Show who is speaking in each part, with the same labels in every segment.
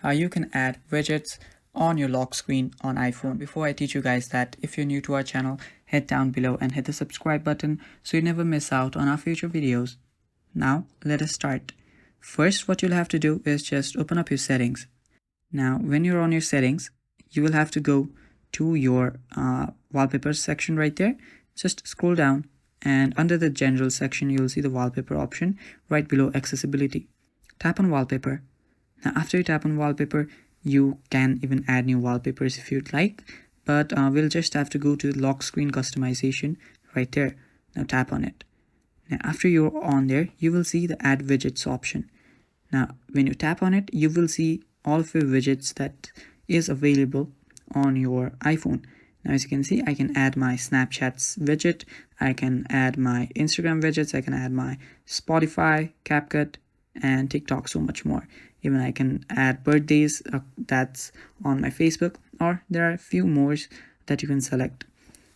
Speaker 1: how you can add widgets on your lock screen on iPhone. Before I teach you guys that, if you're new to our channel, head down below and hit the subscribe button so you never miss out on our future videos. Now let us start. First, what you'll have to do is just open up your settings. Now when you're on your settings, you will have to go to your wallpapers section right there. Just scroll down, and under the general section you'll see the wallpaper option right below accessibility. Tap on wallpaper. Now after you tap on wallpaper, you can even add new wallpapers if you'd like, but we'll just have to go to the lock screen customization right there. Now tap on it. Now after you're on there, you will see the add widgets option. Now when you tap on it, you will see all of your widgets that is available on your iPhone. Now as you can see, I can add my Snapchat's widget, I can add my Instagram widgets, I can add my Spotify, CapCut, and TikTok, so much more. Even I can add birthdays that's on my Facebook, or there are a few more that you can select.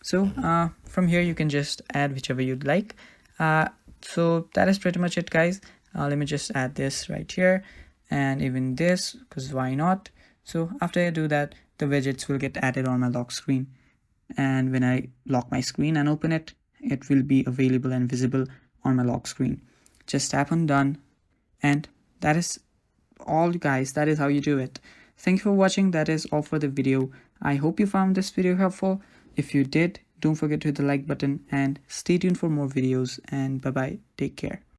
Speaker 1: So from here you can just add whichever you'd like. So that is pretty much it, guys. Let me just add this right here, and even this, because why not. So after I do that, the widgets will get added on my lock screen, and when I lock my screen and open it, it will be available and visible on my lock screen. Just tap on done, and that is all, guys. That is how you do it. Thank you for watching. That is all for the video. I hope you found this video helpful. If you did, don't forget to hit the like button and stay tuned for more videos, and bye bye. Take care.